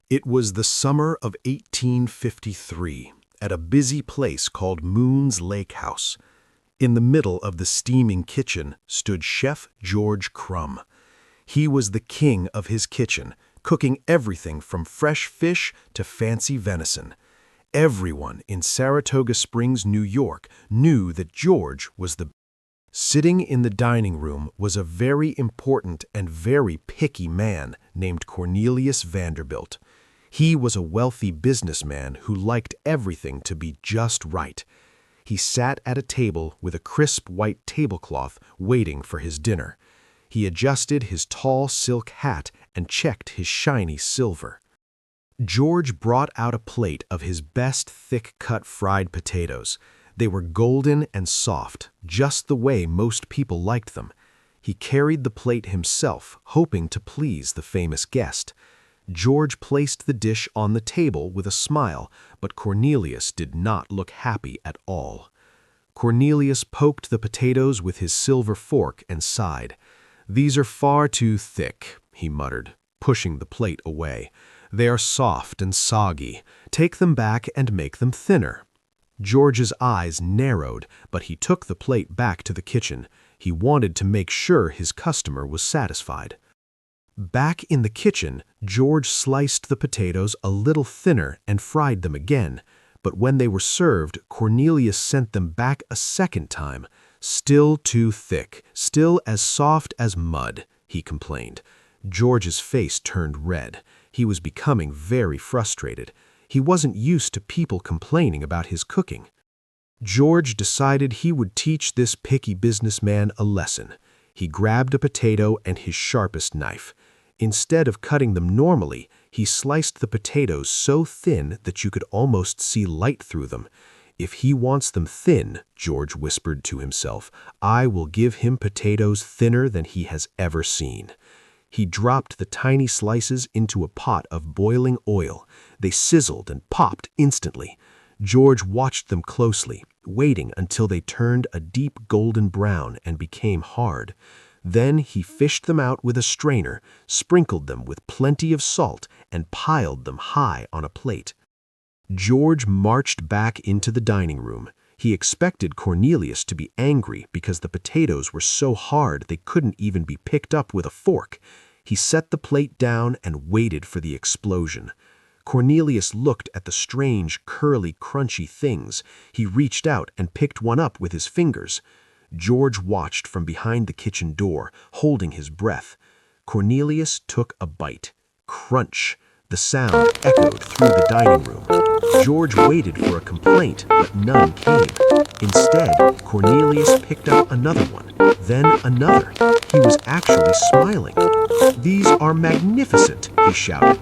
It was the summer of 1853, at a busy place called Moon's Lake House. In the middle of the steaming kitchen stood Chef George Crum. He was the king of his kitchen, cooking everything from fresh fish to fancy venison. Everyone in Saratoga Springs, New York, knew that George was the Sitting in the dining room was a very important and very picky man named Cornelius Vanderbilt. He was a wealthy businessman who liked everything to be just right. He sat at a table with a crisp white tablecloth waiting for his dinner. He adjusted his tall silk hat and checked his shiny silver. George brought out a plate of his best thick-cut fried potatoes. They were golden and soft, just the way most people liked them. He carried the plate himself, hoping to please the famous guest. George placed the dish on the table with a smile, but Cornelius did not look happy at all. Cornelius poked the potatoes with his silver fork and sighed. "These are far too thick," he muttered, pushing the plate away. "They are soft and soggy. Take them back and make them thinner." George's eyes narrowed, but he took the plate back to the kitchen. He wanted to make sure his customer was satisfied. Back in the kitchen, George sliced the potatoes a little thinner and fried them again, but when they were served, Cornelius sent them back a second time. "Still too thick, still as soft as mud," he complained. George's face turned red. He was becoming very frustrated. He wasn't used to people complaining about his cooking. George decided he would teach this picky businessman a lesson. He grabbed a potato and his sharpest knife. Instead of cutting them normally, he sliced the potatoes so thin that you could almost see light through them. "If he wants them thin," George whispered to himself, "I will give him potatoes thinner than he has ever seen." He dropped the tiny slices into a pot of boiling oil. They sizzled and popped instantly. George watched them closely, waiting until they turned a deep golden brown and became hard. Then he fished them out with a strainer, sprinkled them with plenty of salt, and piled them high on a plate. George marched back into the dining room. He expected Cornelius to be angry because the potatoes were so hard they couldn't even be picked up with a fork. He set the plate down and waited for the explosion. Cornelius looked at the strange, curly, crunchy things. He reached out and picked one up with his fingers. George watched from behind the kitchen door, holding his breath. Cornelius took a bite. Crunch! The sound echoed through the dining room. George waited for a complaint, but none came. Instead, Cornelius picked up another one, then another. He was actually smiling. "These are magnificent," he shouted.